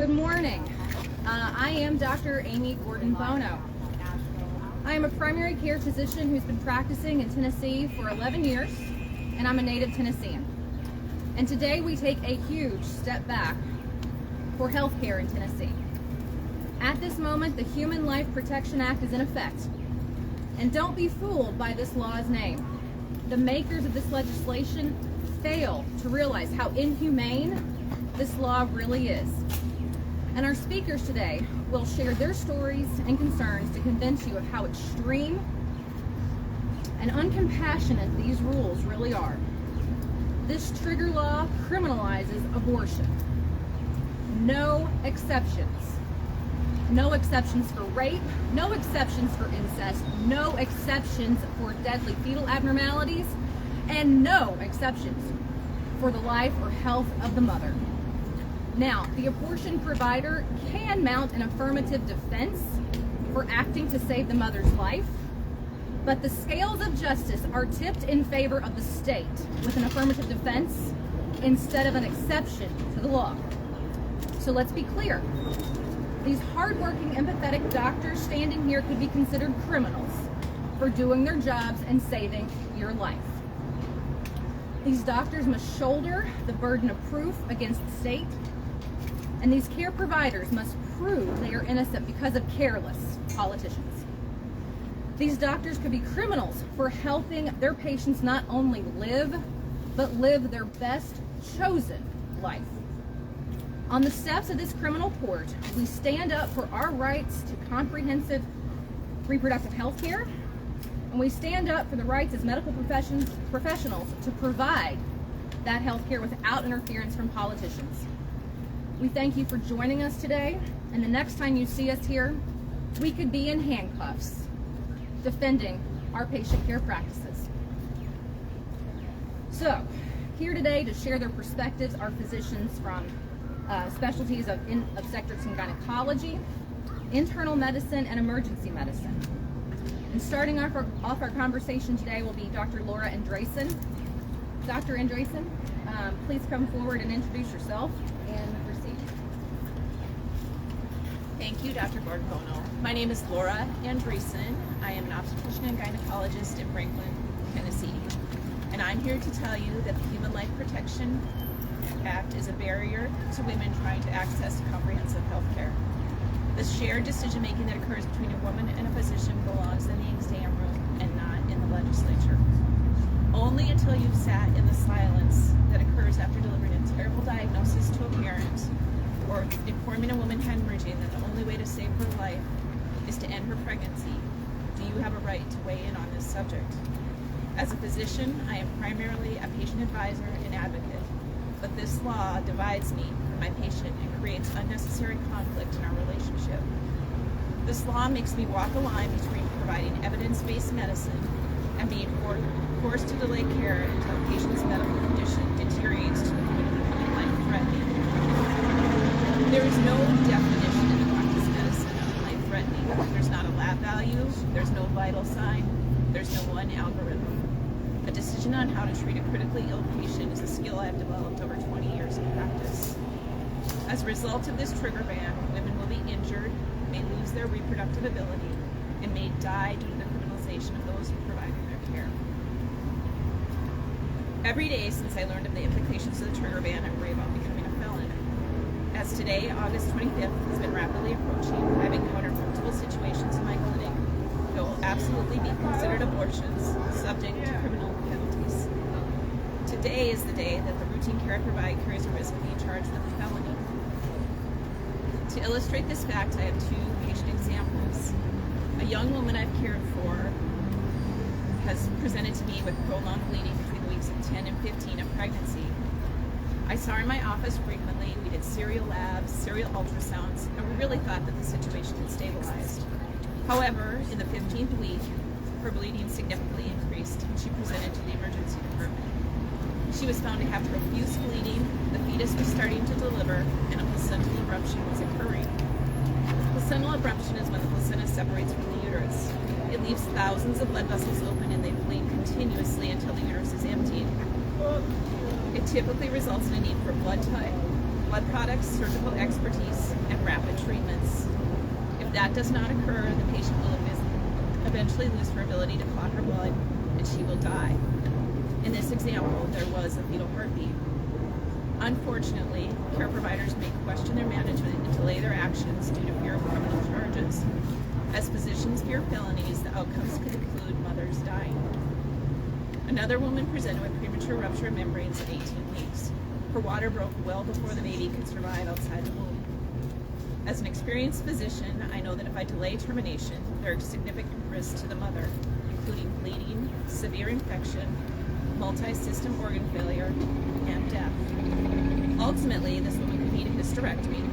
Good morning. I am Dr. Amy Gordon-Bono. I am a primary care physician who's been practicing in Tennessee for 11 years, and I'm a native Tennessean. And today we take a huge step back for healthcare in Tennessee. At this moment, the Human Life Protection Act is in effect. And don't be fooled by this law's name. The makers of this legislation fail to realize how inhumane this law really is. And our speakers today will share their stories and concerns to convince you of how extreme and uncompassionate these rules really are. This trigger law criminalizes abortion. No exceptions. No exceptions for rape, no exceptions for incest, no exceptions for deadly fetal abnormalities, and no exceptions for the life or health of the mother. Now, the abortion provider can mount an affirmative defense for acting to save the mother's life, but the scales of justice are tipped in favor of the state with an affirmative defense instead of an exception to the law. So let's be clear. These hardworking, empathetic doctors standing here could be considered criminals for doing their jobs and saving your life. These doctors must shoulder the burden of proof against the state, and these care providers must prove they are innocent because of careless politicians. These doctors could be criminals for helping their patients not only live, but live their best chosen life. On the steps of this criminal court, we stand up for our rights to comprehensive reproductive health care, and we stand up for the rights as medical professionals to provide that health care without interference from politicians. We thank you for joining us today, and the next time you see us here, we could be in handcuffs defending our patient care practices. So, here today to share their perspectives are physicians from specialties of obstetrics and gynecology, internal medicine, and emergency medicine. And starting off our conversation today will be Dr. Laura Andresen. Dr. Andresen, please come forward and introduce yourself and proceed. Thank you, Dr. Gordon-Bono. My name is Laura Andresen. I am an obstetrician and gynecologist in Franklin, Tennessee. And I'm here to tell you that the Human Life Protection Act is a barrier to women trying to access comprehensive health care. The shared decision-making that occurs between a woman and a physician belongs in the exam room and not in the legislature. Only until you've sat in the silence that occurs after delivering a terrible diagnosis to a parent or informing a woman hemorrhaging that the only way to save her life is to end her pregnancy, do you have a right to weigh in on this subject. As a physician, I am primarily a patient advisor and advocate. But this law divides me from my patient and creates unnecessary conflict in our relationship. This law makes me walk a line between providing evidence-based medicine and being forced to delay care until a patient's medical condition deteriorates to the point of becoming life-threatening. There is no definition in the practice of medicine of life-threatening. There's not a lab value, there's no vital sign, there's no one algorithm. A decision on how to treat a critically ill patient is a skill I've developed over 20 years of practice. As a result of this trigger ban, women will be injured, may lose their reproductive ability, and may die due to the criminalization of those providing their care. Every day since I learned of the implications of the trigger ban, I worry about becoming a felon. As today, August 25th, has been rapidly approaching, I've encountered multiple situations in my clinic that will absolutely be considered abortions, subject to criminal penalties. Today is the day that the routine care I provide carries a risk of being charged with a felony. To illustrate this fact, I have two patient examples. A young woman I've cared for has presented to me with prolonged bleeding between the weeks of 10 and 15 of pregnancy. I saw her in my office frequently. We did serial labs, serial ultrasounds, and we really thought that the situation had stabilized. However, in the 15th week, her bleeding significantly increased, and she presented to the emergency department. She was found to have profuse bleeding, the fetus was starting to deliver, and a placental abruption was occurring. Placental abruption is when the placenta separates from the uterus. It leaves thousands of blood vessels open, and they bleed continuously until the uterus is emptied. It typically results in a need for blood products, surgical expertise, 3 months. If that does not occur, the patient will eventually lose her ability to clot her blood and she will die. In this example, there was a fetal heartbeat. Unfortunately, care providers may question their management and delay their actions due to fear of criminal charges. As physicians fear felonies, the outcomes could include mothers dying. Another woman presented with premature rupture of membranes at 18 weeks. Her water broke well before the baby could survive outside the womb. As an experienced physician, I know that if I delay termination, there are significant risks to the mother, including bleeding, severe infection, multi-system organ failure, and death. Ultimately, this woman could need a hysterectomy.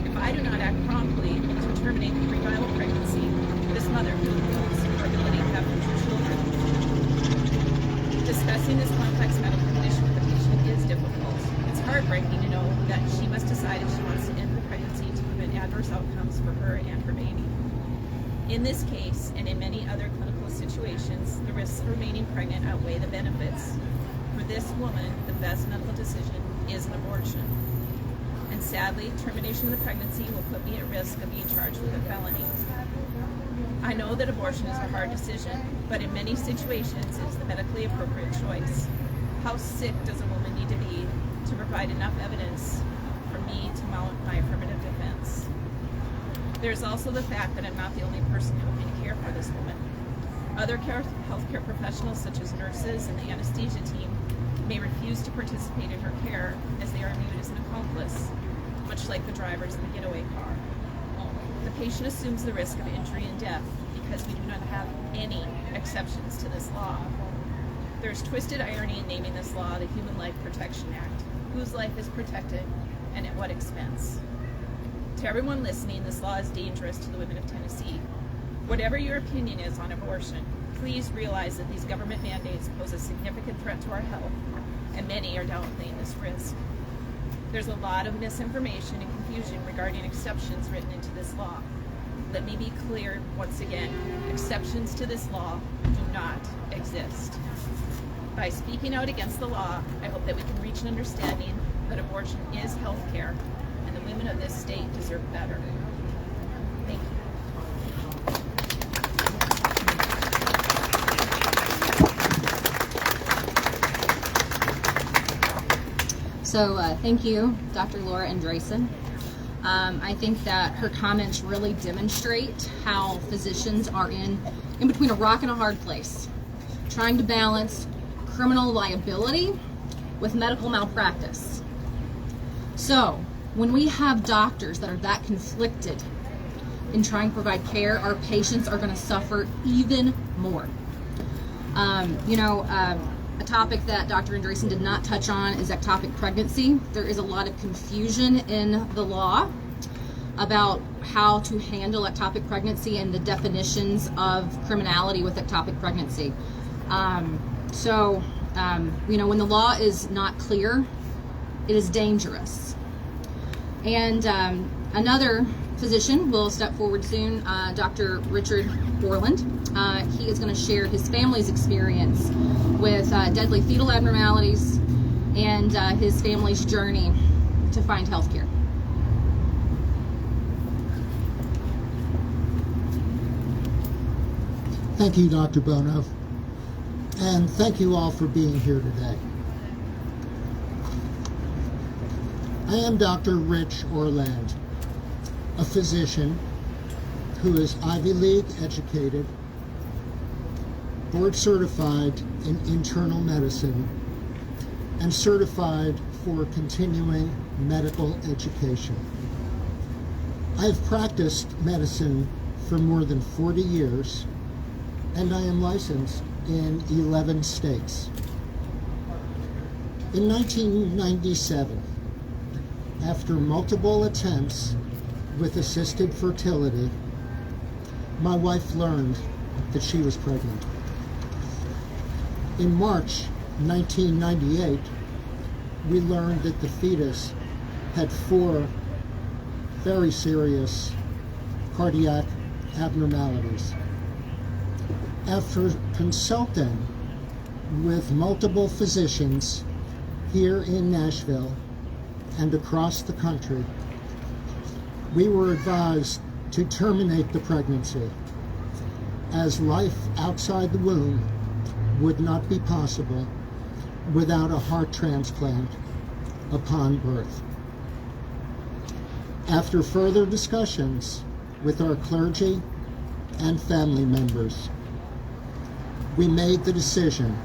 If I do not act promptly to terminate the prevital pregnancy, this mother could lose her ability to have future children. Discussing this complex medical condition with the patient is difficult. It's heartbreaking to know that she must decide if she wants to end the pregnancy to prevent adverse outcomes for her and her baby. In this case, and in many other clinical situations, the risks of remaining pregnant outweigh the benefits. For this woman, the best medical decision is an abortion. And sadly, termination of the pregnancy will put me at risk of being charged with a felony. I know that abortion is a hard decision, but in many situations, it is the medically appropriate choice. How sick does a woman need to be to provide enough evidence for me to mount my affirmative defense? There's also the fact that I'm not the only person helping to care for this woman. Other healthcare professionals, such as nurses and the anesthesia team, may refuse to participate in her care as they are viewed as an accomplice, much like the drivers in the getaway car. The patient assumes the risk of injury and death because we do not have any exceptions to this law. There's twisted irony in naming this law the Human Life Protection Act. Whose life is protected and at what expense? To everyone listening, this law is dangerous to the women of Tennessee. Whatever your opinion is on abortion, please realize that these government mandates pose a significant threat to our health, and many are downplaying this risk. There's a lot of misinformation and confusion regarding exceptions written into this law. Let me be clear once again, exceptions to this law do not exist. By speaking out against the law, I hope that we can reach an understanding that abortion is health care, and the women of this state deserve better. Thank you. So thank you, Dr. Laura Andreessen. I think that her comments really demonstrate how physicians are in between a rock and a hard place, trying to balance criminal liability with medical malpractice. So when we have doctors that are that conflicted in trying to provide care, our patients are going to suffer even more. A topic that Dr. Andreessen did not touch on is ectopic pregnancy. There is a lot of confusion in the law about how to handle ectopic pregnancy and the definitions of criminality with ectopic pregnancy. When the law is not clear, it is dangerous. And another physician will step forward soon, Dr. Richard Borland. He is going to share his family's experience with deadly fetal abnormalities and his family's journey to find health care. Thank you, Dr. Bono, and thank you all for being here today. I am Dr. Rich Orland, a physician who is Ivy League educated, board certified in internal medicine, and certified for continuing medical education. I have practiced medicine for more than 40 years, and I am licensed in 11 states. In 1997, after multiple attempts with assisted fertility, my wife learned that she was pregnant. In March 1998, we learned that the fetus had 4 very serious cardiac abnormalities. After consulting with multiple physicians here in Nashville and across the country, we were advised to terminate the pregnancy, as life outside the womb would not be possible without a heart transplant upon birth. After further discussions with our clergy and family members, we made the decision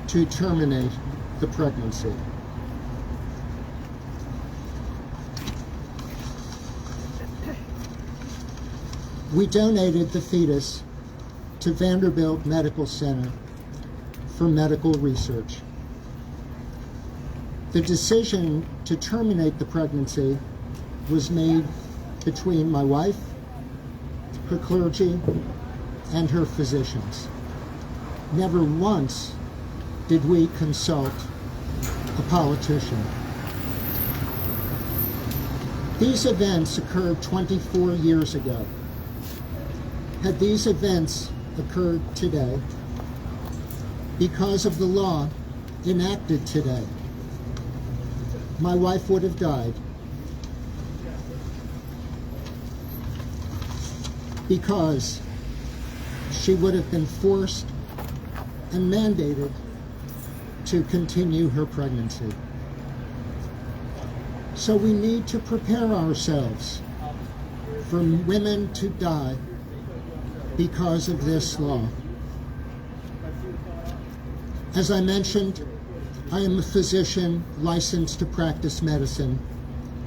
to terminate the pregnancy. We donated the fetus to Vanderbilt Medical Center for medical research. The decision to terminate the pregnancy was made between my wife, her clergy, and her physicians. Never once did we consult a politician. These events occurred 24 years ago. Had these events occurred today, because of the law enacted today, my wife would have died, because she would have been forced and mandated to continue her pregnancy. So we need to prepare ourselves for women to die because of this law. As I mentioned, I am a physician licensed to practice medicine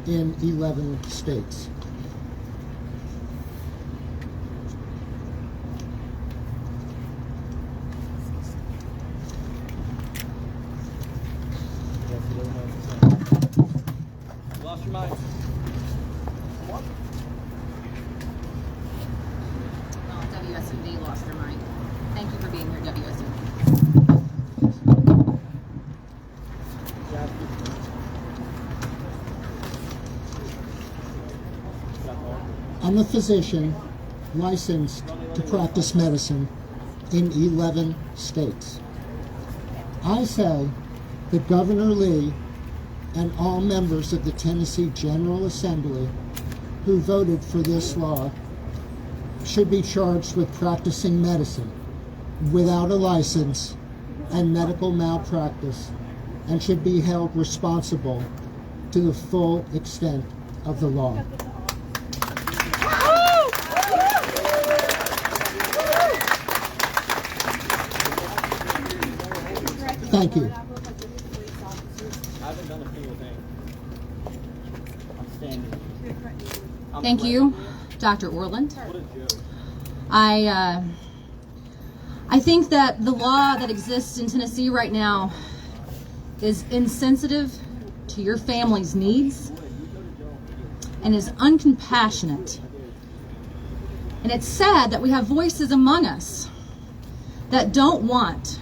in 11 states. Lost your mind. Well, WSMD lost their mind. Thank you for being here, WSMD. I'm a physician licensed to practice medicine in 11 states. I say that Governor Lee and all members of the Tennessee General Assembly who voted for this law should be charged with practicing medicine without a license and medical malpractice, and should be held responsible to the full extent of the law. Thank you. I haven't done a single thing. I'm standing. Thank you, Dr. Orland. What a joke. I think that the law that exists in Tennessee right now is insensitive to your family's needs and is uncompassionate. And it's sad that we have voices among us that don't want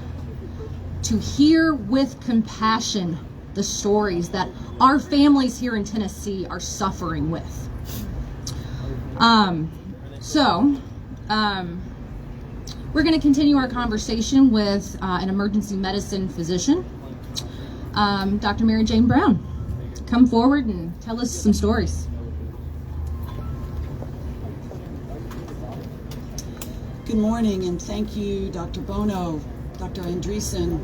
to hear with compassion the stories that our families here in Tennessee are suffering with. We're going to continue our conversation with an emergency medicine physician, Dr. Mary Jane Brown. Come forward and tell us some stories. Good morning, and thank you, Dr. Bono, Dr. Andreessen,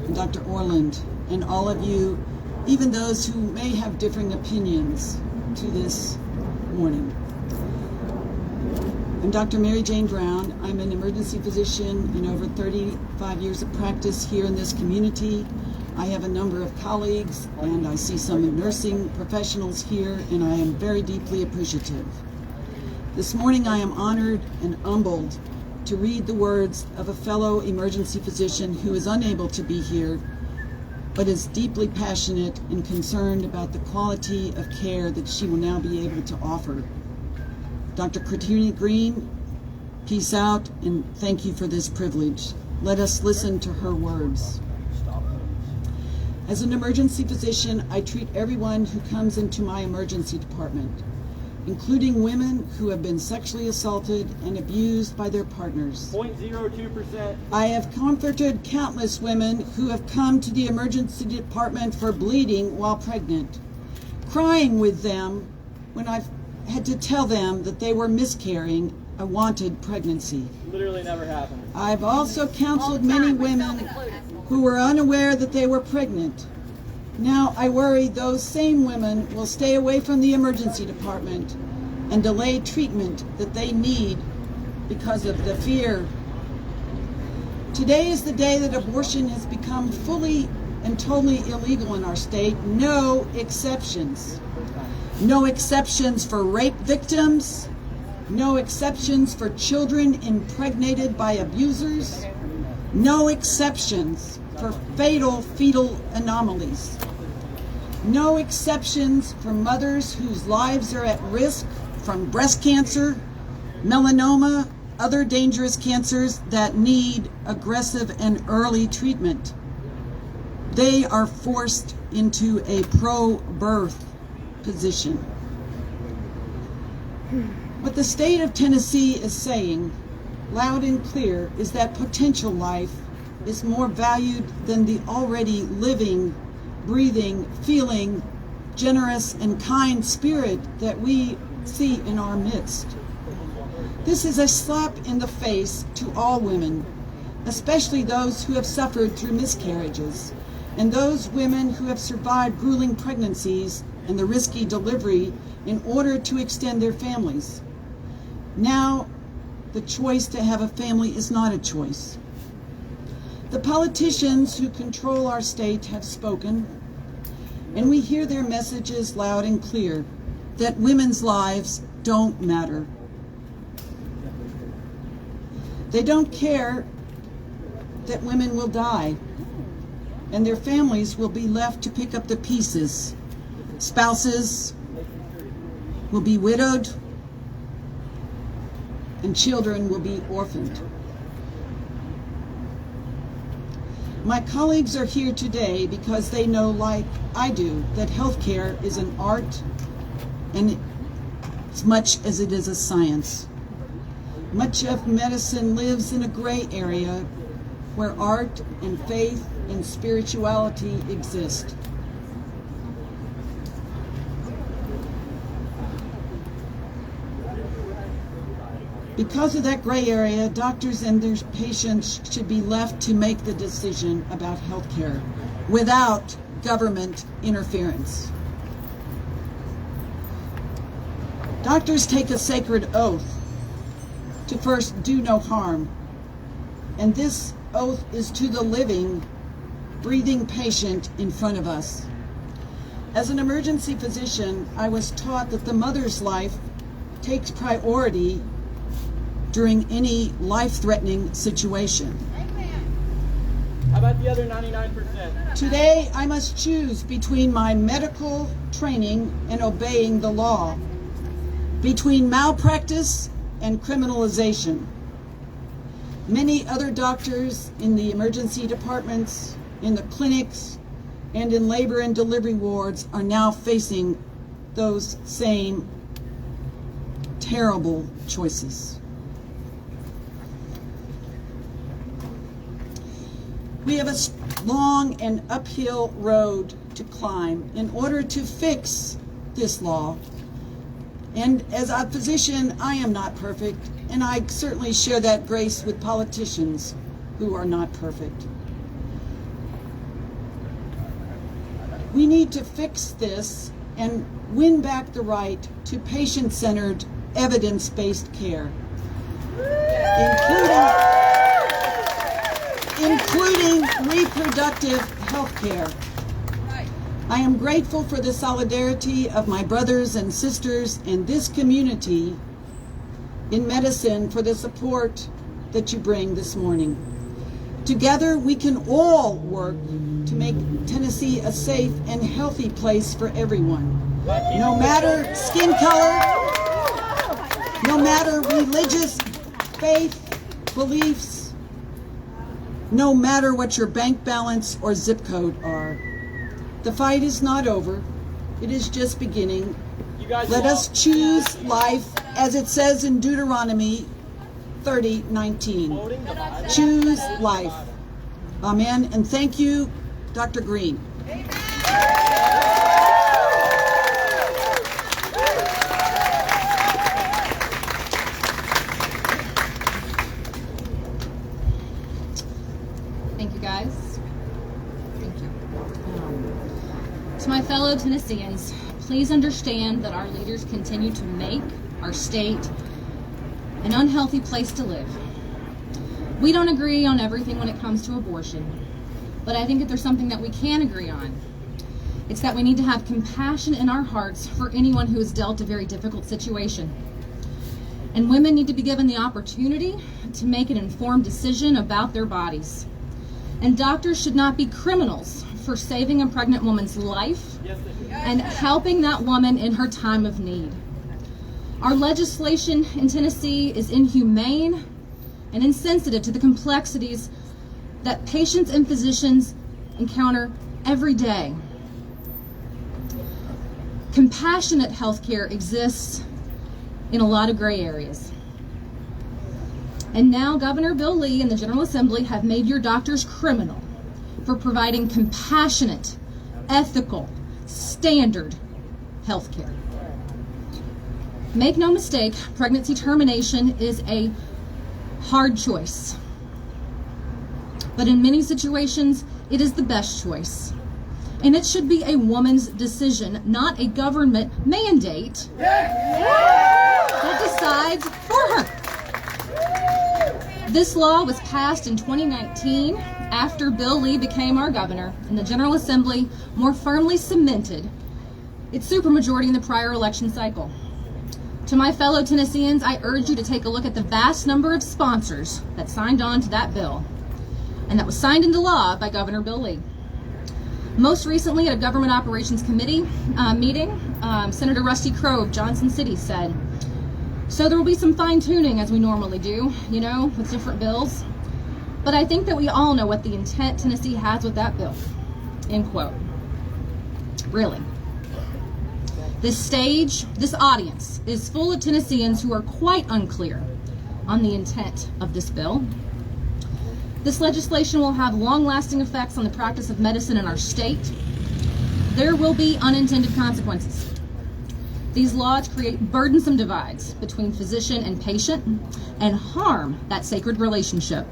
and Dr. Orland, and all of you, even those who may have differing opinions to this morning. I'm Dr. Mary Jane Brown. I'm an emergency physician in over 35 years of practice here in this community. I have a number of colleagues, and I see some nursing professionals here, and I am very deeply appreciative. This morning I am honored and humbled to read the words of a fellow emergency physician who is unable to be here, but is deeply passionate and concerned about the quality of care that she will now be able to offer. Dr. Katrina Green, peace out, and thank you for this privilege. Let us listen to her words. As an emergency physician, I treat everyone who comes into my emergency department, including women who have been sexually assaulted and abused by their partners. 0.02%. I have comforted countless women who have come to the emergency department for bleeding while pregnant, crying with them when I've had to tell them that they were miscarrying a wanted pregnancy. Literally never happened. I've also counseled many women who were unaware that they were pregnant. Now I worry those same women will stay away from the emergency department and delay treatment that they need because of the fear. Today is the day that abortion has become fully and totally illegal in our state. No exceptions. No exceptions for rape victims. No exceptions for children impregnated by abusers. No exceptions for fatal fetal anomalies. No exceptions for mothers whose lives are at risk from breast cancer, melanoma, other dangerous cancers that need aggressive and early treatment. They are forced into a pro-birth position. What the state of Tennessee is saying, loud and clear, is that potential life is more valued than the already living, breathing, feeling, generous, and kind spirit that we see in our midst. This is a slap in the face to all women, especially those who have suffered through miscarriages, and those women who have survived grueling pregnancies and the risky delivery in order to extend their families. Now, the choice to have a family is not a choice. The politicians who control our state have spoken, and we hear their messages loud and clear, that women's lives don't matter. They don't care that women will die and their families will be left to pick up the pieces. Spouses will be widowed and children will be orphaned. My colleagues are here today because they know, like I do, that healthcare is an art and as much as it is a science. Much of medicine lives in a gray area where art and faith and spirituality exist. Because of that gray area, doctors and their patients should be left to make the decision about health care without government interference. Doctors take a sacred oath to first do no harm, and this oath is to the living, breathing patient in front of us. As an emergency physician, I was taught that the mother's life takes priority during any life-threatening situation. How about the other 99%? Today, I must choose between my medical training and obeying the law, between malpractice and criminalization. Many other doctors in the emergency departments, in the clinics, and in labor and delivery wards are now facing those same terrible choices. We have a long and uphill road to climb in order to fix this law. And as a physician, I am not perfect, and I certainly share that grace with politicians who are not perfect. We need to fix this and win back the right to patient-centered, evidence-based care, including reproductive health care. I am grateful for the solidarity of my brothers and sisters in this community in medicine for the support that you bring this morning. Together, we can all work to make Tennessee a safe and healthy place for everyone, no matter skin color, no matter religious faith, beliefs, no matter what your bank balance or zip code are. The fight is not over. It is just beginning. Let us choose life, as it says in Deuteronomy 30:19. Choose life. Amen. And thank you, Dr. Green. fellow Tennesseans, please understand that our leaders continue to make our state an unhealthy place to live. We don't agree on everything when it comes to abortion, but I think if there's something that we can agree on, it's that we need to have compassion in our hearts for anyone who has dealt a very difficult situation. And women need to be given the opportunity to make an informed decision about their bodies. And doctors should not be criminals for saving a pregnant woman's life and helping that woman in her time of need. Our legislation in Tennessee is inhumane and insensitive to the complexities that patients and physicians encounter every day. Compassionate healthcare exists in a lot of gray areas. And now Governor Bill Lee and the General Assembly have made your doctors criminal for providing compassionate, ethical, standard healthcare. Make no mistake, pregnancy termination is a hard choice. But in many situations, it is the best choice. And it should be a woman's decision, not a government mandate that decides for her. This law was passed in 2019 after Bill Lee became our governor and the General Assembly more firmly cemented its supermajority in the prior election cycle. To my fellow Tennesseans, I urge you to take a look at the vast number of sponsors that signed on to that bill and that was signed into law by Governor Bill Lee. Most recently at a Government Operations Committee meeting, Senator Rusty Crowe of Johnson City said, "So there will be some fine tuning as we normally do, with different bills. But I think that we all know what the intent Tennessee has with that bill." End quote. Really. This audience is full of Tennesseans who are quite unclear on the intent of this bill. This legislation will have long-lasting effects on the practice of medicine in our state. There will be unintended consequences. These laws create burdensome divides between physician and patient and harm that sacred relationship.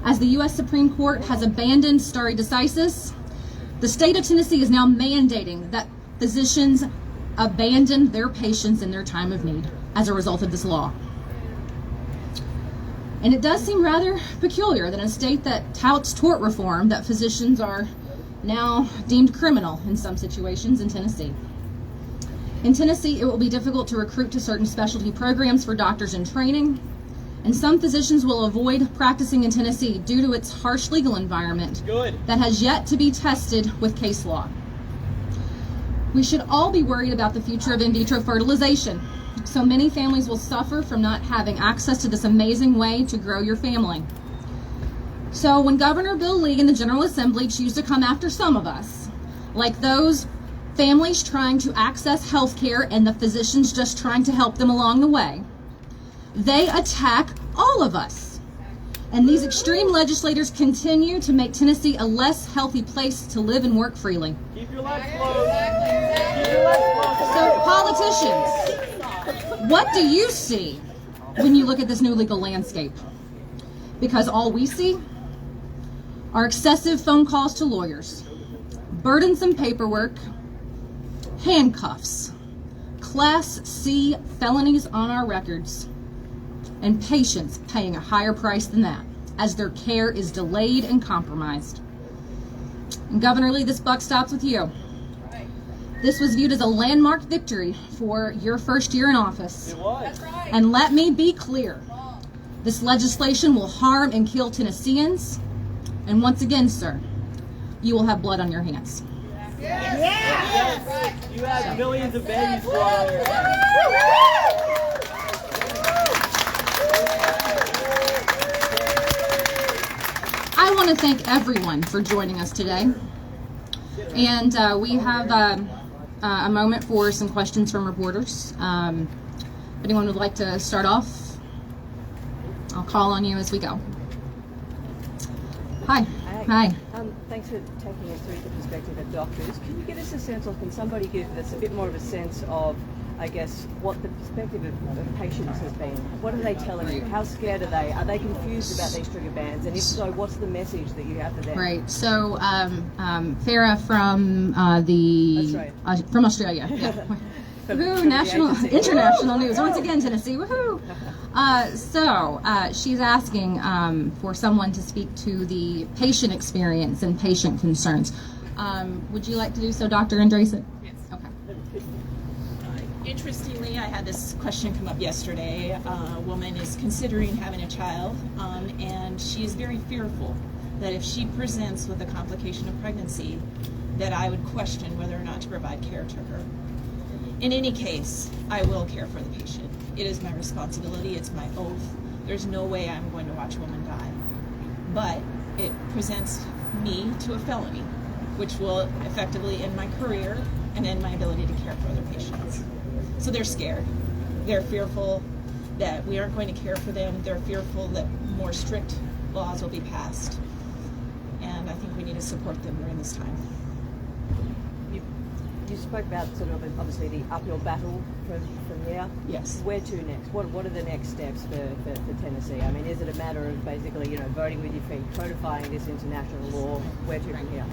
As the U.S. Supreme Court has abandoned stare decisis, the state of Tennessee is now mandating that physicians abandon their patients in their time of need as a result of this law. And it does seem rather peculiar that in a state that touts tort reform, that physicians are now deemed criminal in some situations in Tennessee. In Tennessee, it will be difficult to recruit to certain specialty programs for doctors in training, and some physicians will avoid practicing in Tennessee due to its harsh legal environment that has yet to be tested with case law. We should all be worried about the future of in vitro fertilization. So many families will suffer from not having access to this amazing way to grow your family. So when Governor Bill Lee and the General Assembly choose to come after some of us, like those families trying to access health care and the physicians just trying to help them along the way, they attack all of us. And these extreme legislators continue to make Tennessee a less healthy place to live and work freely. Keep your legs closed. Keep your legs closed. So politicians, what do you see when you look at this new legal landscape? Because all we see are excessive phone calls to lawyers, burdensome paperwork, handcuffs, Class C felonies on our records, and patients paying a higher price than that as their care is delayed and compromised. And Governor Lee, this buck stops with you. This was viewed as a landmark victory for your first year in office. It was. And let me be clear, this legislation will harm and kill Tennesseans. And once again, sir, you will have blood on your hands. Yes. You have millions of babies brought on your hands. I want to thank everyone for joining us today. And we have a moment for some questions from reporters. If anyone would like to start off, I'll call on you as we go. Hi. Hi. Thanks for taking us through the perspective of doctors. Can you give us a sense, or can somebody give us a bit more of a sense of I guess, what the perspective of patients has been. What are they telling you? How scared are they? Are they confused about these trigger bans? And if so, what's the message that you have for them? Right. So, Farah from from Australia. Yeah. Woohoo! International news once again. Tennessee. Woohoo! She's asking for someone to speak to the patient experience and patient concerns. Would you like to do so, Dr. Andresen? Yes. Okay. Interestingly, I had this question come up yesterday. A woman is considering having a child, and she is very fearful that if she presents with a complication of pregnancy, that I would question whether or not to provide care to her. In any case, I will care for the patient. It is my responsibility, it's my oath. There's no way I'm going to watch a woman die. But it presents me to a felony, which will effectively end my career and end my ability to care for other patients. So they're scared. They're fearful that we aren't going to care for them. They're fearful that more strict laws will be passed. And I think we need to support them during this time. You spoke about sort of obviously the uphill battle from here. Yes. Where to next? What are the next steps for Tennessee? I mean, is it a matter of basically, voting with your feet, codifying this international law? Where to from here?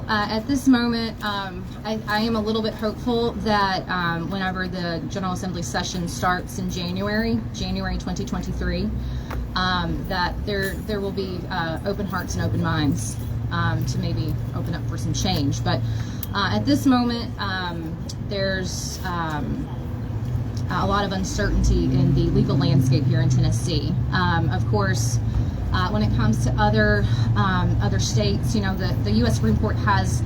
At this moment, I am a little bit hopeful that whenever the General Assembly session starts in January 2023, that there will be open hearts and open minds to maybe open up for some change. But at this moment, there's a lot of uncertainty in the legal landscape here in Tennessee. Of course, when it comes to other states, the U.S. Supreme Court has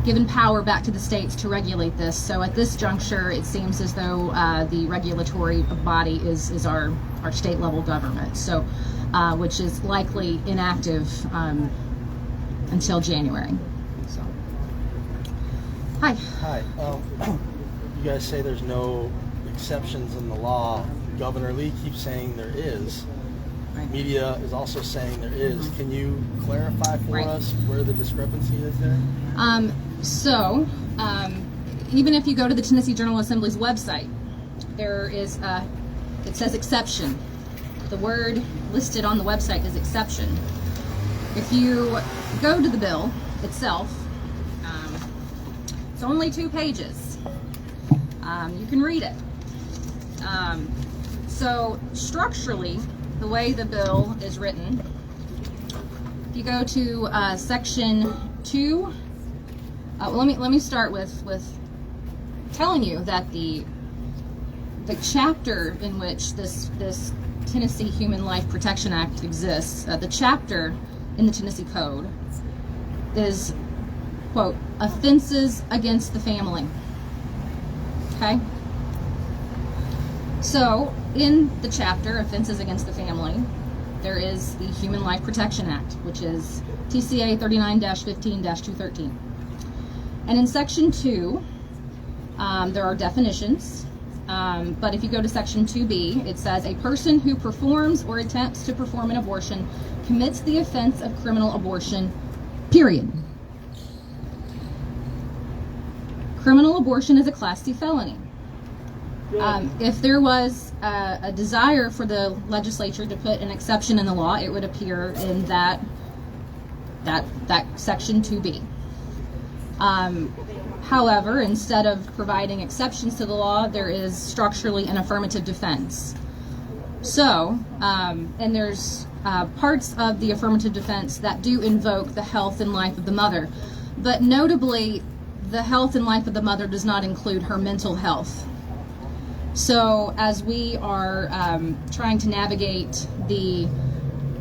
given power back to the states to regulate this. So at this juncture, it seems as though the regulatory body is our state level government. So, which is likely inactive until January. So, hi. Hi. You guys say there's no exceptions in the law. Governor Lee keeps saying there is. Right. Media is also saying there is. Mm-hmm. Can you clarify for us where the discrepancy is there? Even if you go to the Tennessee General Assembly's website, there is it says exception. The word listed on the website is exception. If you go to the bill itself, it's only 2 pages. You can read it. So structurally, the way the bill is written, if you go to section 2, let me start with telling you that the chapter in which this Tennessee Human Life Protection Act exists, the chapter in the Tennessee Code is, quote, offenses against the family. Okay? So, in the chapter, offenses against the family, there is the Human Life Protection Act, which is TCA 39-15-213. And in section 2, there are definitions. But if you go to section 2B, it says a person who performs or attempts to perform an abortion commits the offense of criminal abortion, period. Criminal abortion is a Class C felony. If there was a desire for the legislature to put an exception in the law, it would appear in that section 2B. However, instead of providing exceptions to the law, there is structurally an affirmative defense. So, and there's parts of the affirmative defense that do invoke the health and life of the mother. But notably, the health and life of the mother does not include her mental health. So, as we are trying to navigate the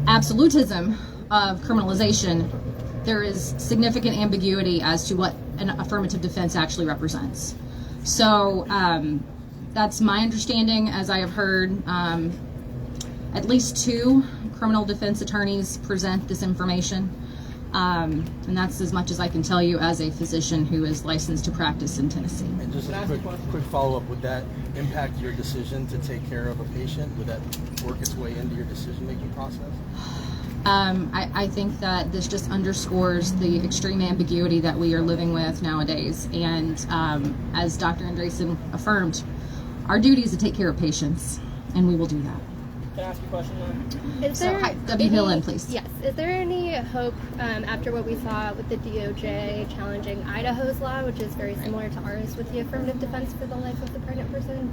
absolutism of criminalization, there is significant ambiguity as to what an affirmative defense actually represents. So that's my understanding, as I have heard at least 2 criminal defense attorneys present this information. And that's as much as I can tell you as a physician who is licensed to practice in Tennessee. And just a quick follow-up, would that impact your decision to take care of a patient? Would that work its way into your decision-making process? I think that this just underscores the extreme ambiguity that we are living with nowadays. And as Dr. Andreessen affirmed, our duty is to take care of patients, and we will do that. Can I ask you a question, Lauren? Is there W. Hill in, please. Yes. Is there any hope after what we saw with the DOJ challenging Idaho's law, which is very similar to ours, with the affirmative defense for the life of the pregnant person?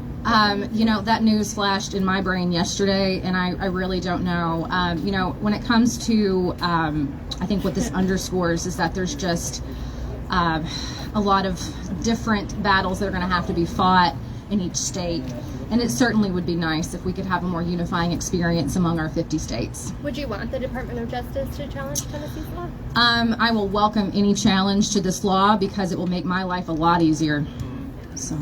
You know, that news flashed in my brain yesterday, and I really don't know. You know, when it comes to, I think what this underscores is that there's just a lot of different battles that are going to have to be fought in each state. And it certainly would be nice if we could have a more unifying experience among our 50 states. Would you want the Department of Justice to challenge Tennessee's law? I will welcome any challenge to this law because it will make my life a lot easier. So,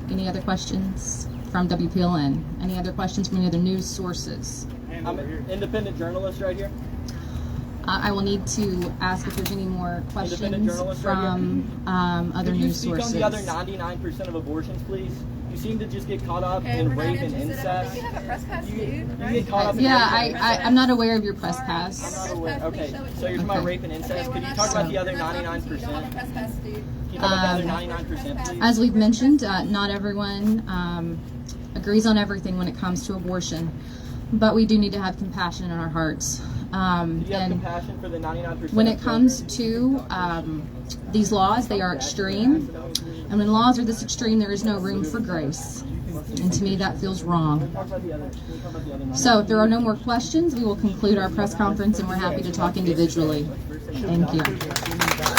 any other questions from WPLN? Any other questions from any other news sources? I'm an independent journalist right here. I will need to ask if there's any more questions from other Could you news speak sources. on the other 99% of abortions, please? You seem to just get caught up in rape and incest. You have a press pass, You dude. get caught up in Yeah, rape and incest. I'm not aware of your press pass. I'm not aware. Okay, so you're talking about rape and incest. Could you talk about the other 99%? Can you talk about the other 99%, please? As we've mentioned, not everyone agrees on everything when it comes to abortion, but we do need to have compassion in our hearts. Do you have And compassion for the 99%? when it comes to these laws, they are extreme. And when laws are this extreme, there is no room for grace. And to me, that feels wrong. Talk about the other. Can you talk about the other 99%? So if there are no more questions, we will conclude our press conference, and we're happy to talk individually. Thank you.